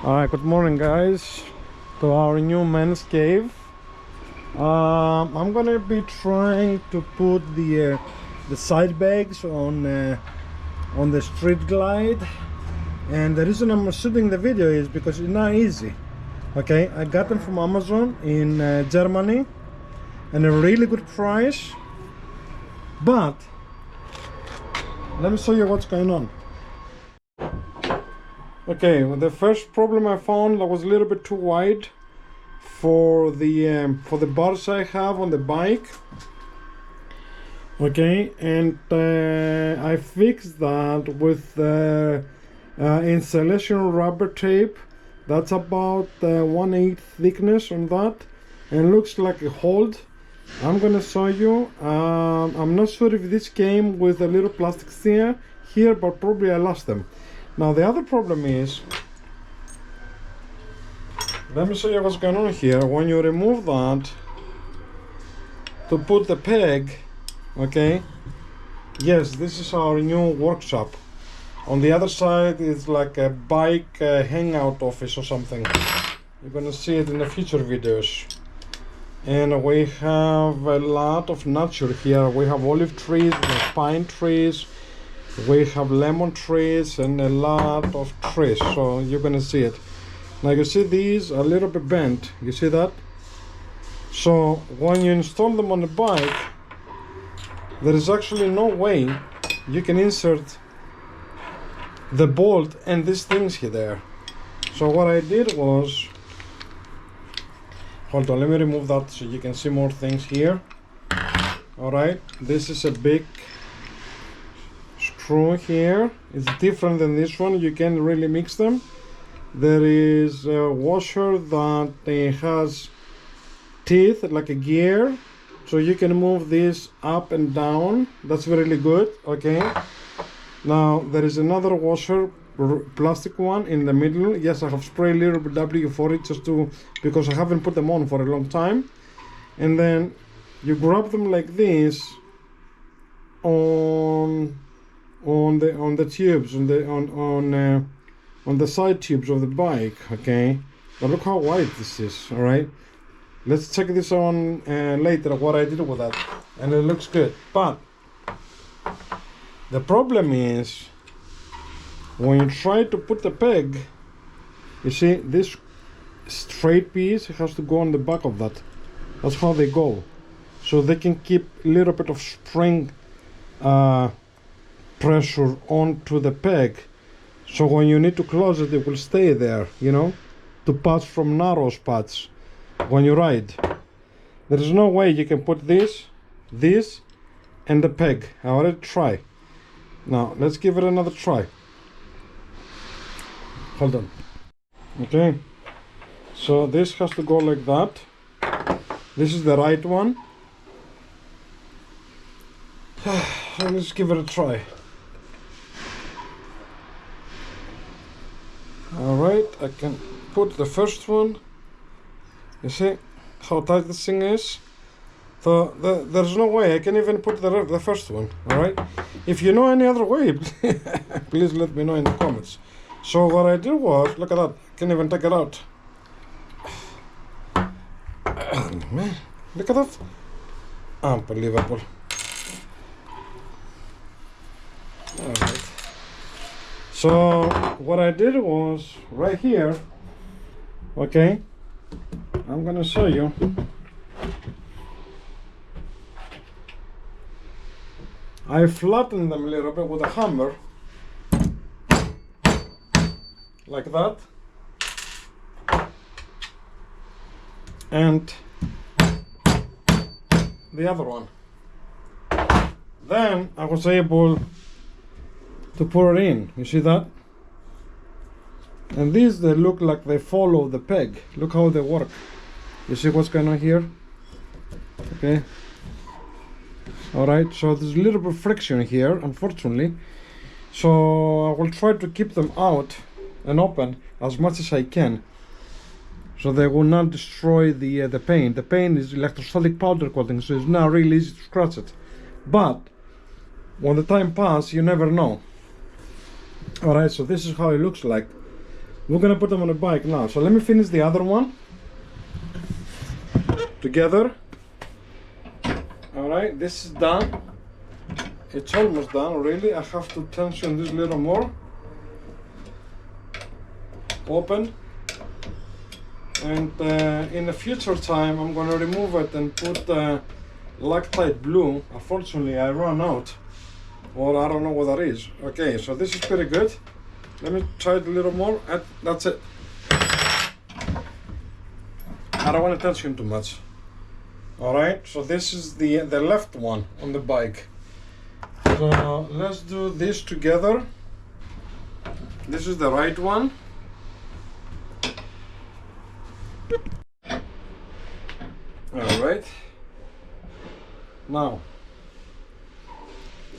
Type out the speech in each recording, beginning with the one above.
Alright, good morning guys to our new men's cave. I'm gonna be trying to put the side bags on the street glide, and the reason I'm shooting the video is because it's not easy. Okay, I got them from Amazon in Germany and a really good price, but let me show you what's going on. Okay, well, the first problem I found that was a little bit too wide for the bars I have on the bike. Okay, and I fixed that with insulation rubber tape. That's about 1/8 thickness on that, and looks like a hold. I'm gonna show you. I'm not sure if this came with a little plastic here, but probably I lost them. Now the other problem is, let me show you what's going on here. When you remove that to put the peg, okay, yes, this is our new workshop. On the other side is like a bike hangout office or something. You're gonna see it in the future videos. And we have a lot of nature here. We have olive trees, we have pine trees, we have lemon trees, and a lot of trees. So you're gonna see it. Now you see these are a little bit bent. You see that? So when you install them on the bike, there is actually no way you can insert the bolt and these things here there. So what I did was, hold on, let me remove that so you can see more things here. Alright, this is a big screw here. It's different than this one. You can really mix them. There is a washer that has teeth like a gear, so you can move this up and down. That's really good. Okay, now there is another washer, plastic one in the middle. Yes, I have sprayed a little bit W for it just to, because I haven't put them on for a long time. And then you grab them like this on the tubes, on the side tubes of the bike. Okay, but look how wide this is. All right, let's check this on later what I did with that, and it looks good. But the problem is when you try to put the peg, you see this straight piece has to go on the back of that. That's how they go, so they can keep a little bit of spring pressure onto the peg, so when you need to close it, it will stay there, you know, to pass from narrow spots when you ride. There is no way you can put this and the peg. I already tried. Now let's give it another try. Hold on. Okay, so this has to go like that. This is the right one. So let's give it a try. Alright, I can put the first one. You see how tight this thing is? So there's no way I can even put the first one. Alright, if you know any other way, please let me know in the comments. So what I did was, look at that, I can even take it out. Man, look at that, unbelievable. Alright, so what I did was right here. Okay, I'm gonna show you. I flattened them a little bit with a hammer, like that, and the other one. Then I was able to pour it in. You see that? And these, they look like they follow the peg. Look how they work. You see what's going on here? Okay. Alright, so there's a little bit of friction here, unfortunately. So I will try to keep them out and open as much as I can, so they will not destroy the paint. The paint is electrostatic powder coating, so it's not really easy to scratch it. But when the time passes, you never know. Alright, so this is how it looks like. we're gonna put them on a bike now. So let me finish the other one together. All right, this is done. It's almost done, really. I have to tension this a little more. Open. And in a future time, I'm gonna remove it and put Loctite blue. Unfortunately, I ran out, or I don't know what that is. Okay, so this is pretty good. Let me try it a little more, and that's it. I don't want to tension too much. All right, so this is the left one on the bike. So let's do this together. This is the right one. All right. Now,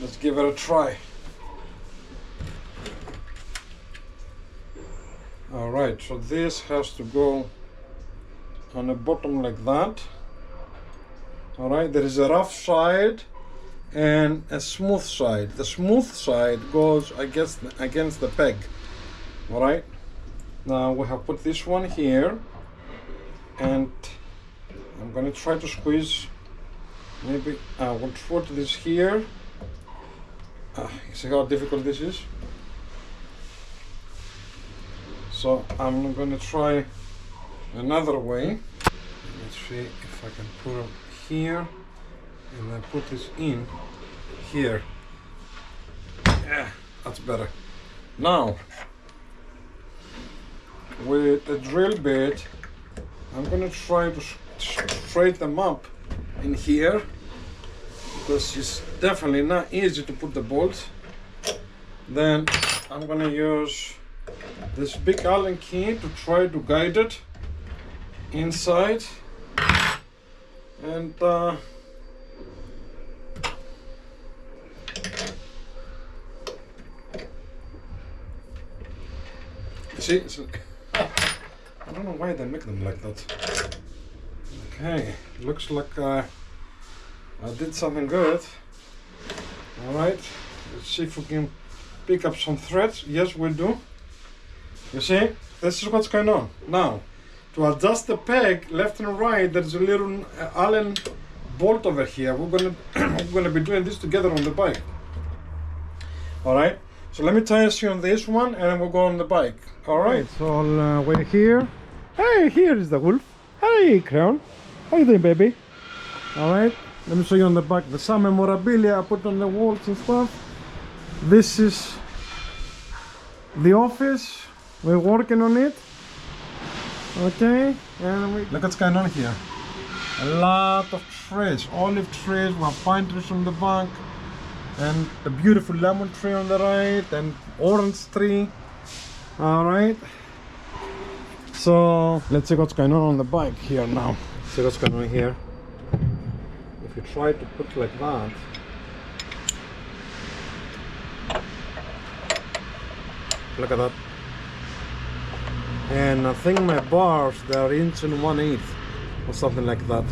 let's give it a try. All right, so this has to go on the bottom like that. All right, there is a rough side and a smooth side. The smooth side goes against the peg. All right, now we have put this one here, and I'm going to try to squeeze. Maybe I will put this here. You see how difficult this is? So I'm going to try another way. Let's see if I can put it here and then put this in here. Yeah, that's better. Now, with the drill bit, I'm going to try to straighten them up in here, because it's definitely not easy to put the bolts. Then I'm going to use this big Allen key to try to guide it inside, and see, I don't know why they make them like that. Okay, looks like I did something good. All right, let's see if we can pick up some threads. Yes, we do. You see, this is what's going on. Now, to adjust the peg left and right, there's a little Allen bolt over here. We're gonna be doing this together on the bike. All right, so let me tension this one, and then we'll go on the bike. All right, so I'll wait here. Hey, here is the wolf. Hey, Crown. How you doing, baby? All right, let me show you on the back. The some memorabilia I put on the walls and stuff. This is the office. We're working on it. Okay, and look what's going on here. A lot of trees, olive trees, we have pine trees on the back, and a beautiful lemon tree on the right, and orange tree. All right. So let's see what's going on the bike here now. See what's going on here. If you try to put like that, look at that. And I think my bars, they are inch and 1/8 or something like that.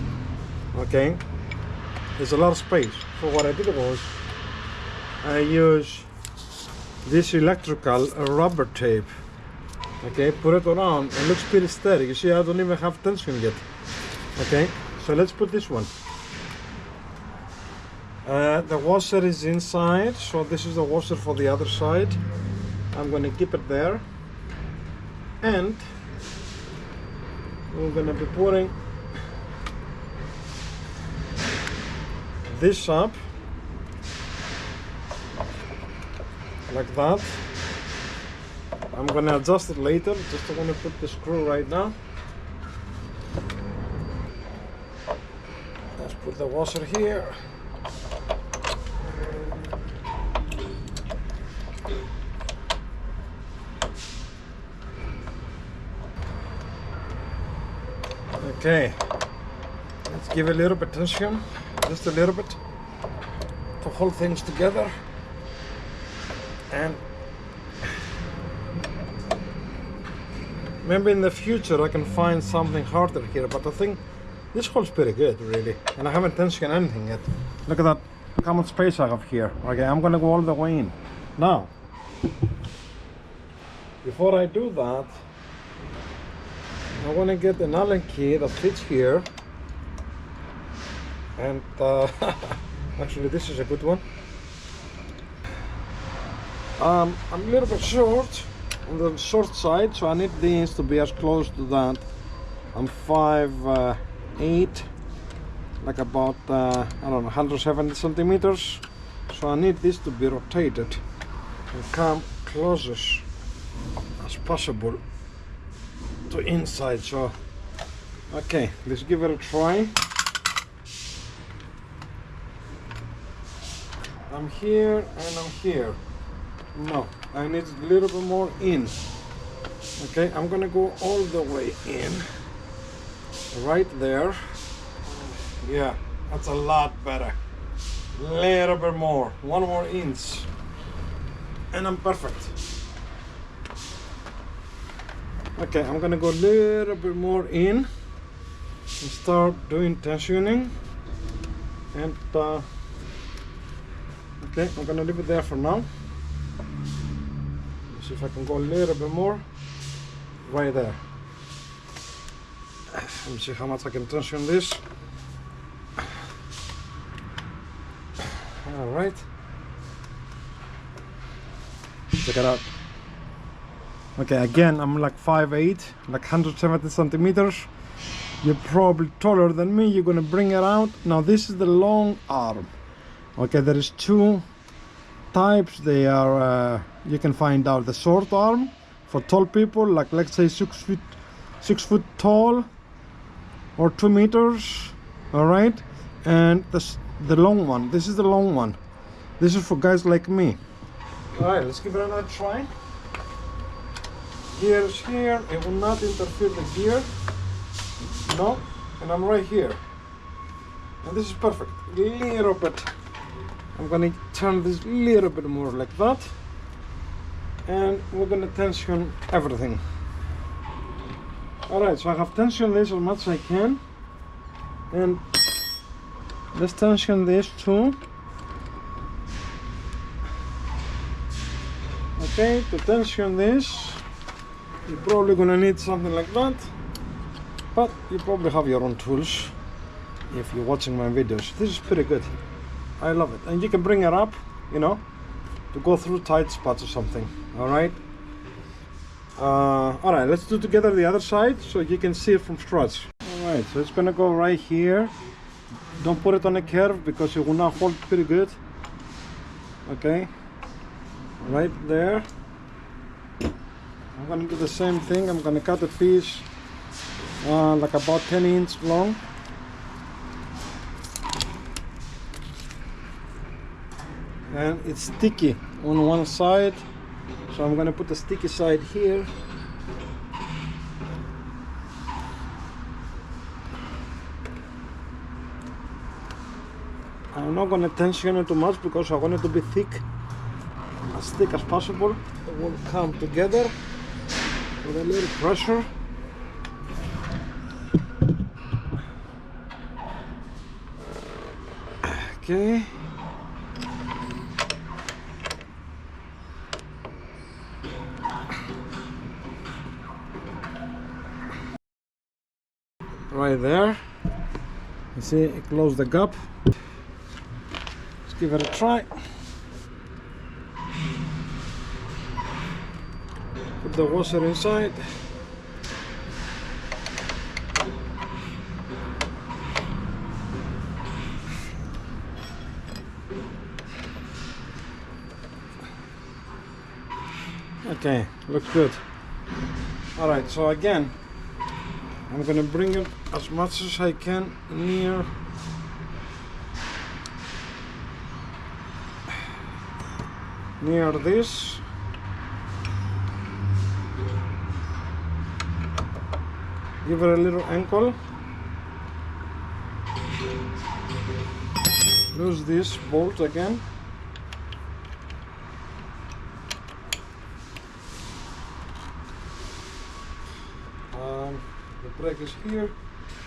Okay, there's a lot of space. So what I did was I use this electrical rubber tape. Okay, put it around. It looks pretty steady. You see, I don't even have tension yet. Okay, so let's put this one. The washer is inside, so this is the washer for the other side. I'm going to keep it there, and we're going to be putting this up like that. I'm going to adjust it later, just I want to put the screw right now. Let's put the washer here. Okay, let's give a little bit tension, just a little bit, to hold things together. And maybe in the future I can find something harder here, but I think this holds pretty good, really. And I haven't tensioned anything yet. Look at that, look how much space I have here. Okay, I'm gonna go all the way in. Now, before I do that, I want to get an Allen key that fits here, and actually this is a good one. I'm a little bit short, on the short side, so I need these to be as close to that. I'm 5'8", like about I don't know, 170 centimeters, so I need this to be rotated and come closest as possible to inside. So okay, let's give it a try. I'm here and I'm here. No, I need a little bit more in. Okay, I'm gonna go all the way in, right there. Yeah, that's a lot better. Little bit more, 1 more inch, and I'm perfect. Okay, I'm gonna go a little bit more in and start doing tensioning. And okay, I'm gonna leave it there for now. Let's see if I can go a little bit more right there. Let me see how much I can tension this. All right, check it out. Okay, again, I'm like 5'8", like 170 centimeters. You're probably taller than me. You're gonna bring it out. Now this is the long arm. Okay, there is 2 types. They are you can find out the short arm for tall people, like let's say 6 foot tall or 2 meters. All right, and the long one. This is the long one. This is for guys like me. All right, let's give it another try. Gear is here. It will not interfere the gear. No, and I'm right here. And this is perfect. A little bit. I'm gonna turn this a little bit more like that, and we're gonna tension everything. All right, so I have tensioned this as much as I can, and let's tension this too. Okay, to tension this, you're probably gonna need something like that, but you probably have your own tools if you're watching my videos. This is pretty good. I love it, and you can bring it up, you know, to go through tight spots or something. All right. All right, let's do together the other side so you can see it from scratch. All right, so it's gonna go right here. Don't put it on a curve because it will not hold pretty good. Okay, right there. I'm gonna do the same thing. I'm gonna cut a piece like about 10 inches long. And it's sticky on one side, so I'm gonna put the sticky side here. I'm not gonna tension it too much because I want it to be thick as possible. It will come together with a little pressure. Okay. Right there. You see, it closed the gap. Let's give it a try. Put the washer inside. Okay, looks good. All right, so again, I'm gonna bring it as much as I can near this. Give it a little ankle. Lose this bolt again. The brake is here,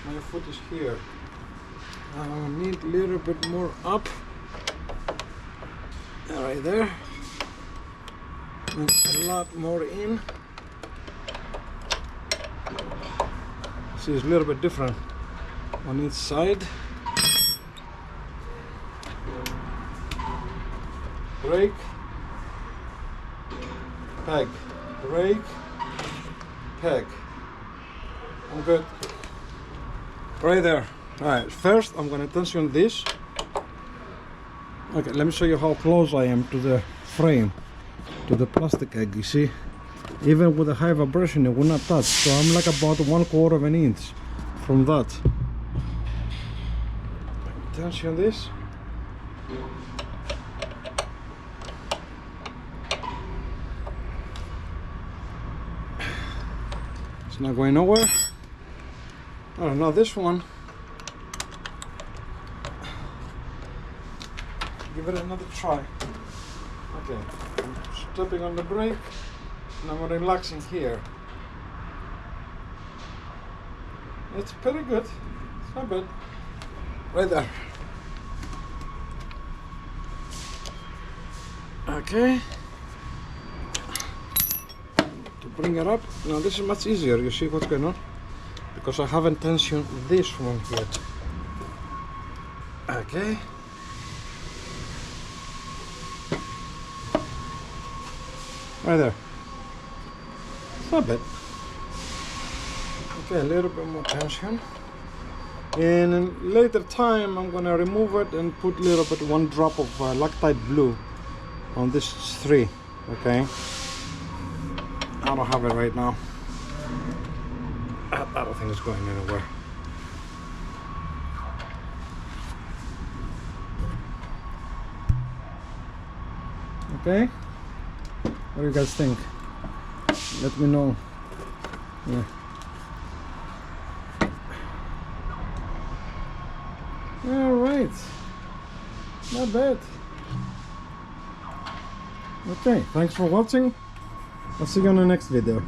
my foot is here. I need a little bit more up. Right there. And a lot more in. See, it's a little bit different on each side. Brake, peg, brake, peg. I'm good. Right there. Alright, first I'm gonna tension this. Okay, let me show you how close I am to the frame, to the plastic egg. You see, even with a high vibration it will not touch, so I'm like about 1/4 of an inch from that. Tension this. It's not going nowhere. Oh, now this one. Give it another try. Okay, I'm stepping on the brake and I'm relaxing here. It's pretty good. It's not bad. Right there. Okay. Bring it up. Now this is much easier. You see what's going on? Because I haven't tensioned this one yet. Okay. Right there. It's not bad. Okay, a little bit more tension. And in later time I'm gonna remove it and put a little bit, 1 drop of Loctite blue on this 3. Okay. I don't have it right now. I don't think it's going anywhere. Okay? What do you guys think? Let me know. Yeah. Alright. Not bad. Okay, thanks for watching. I'll see you on the next video.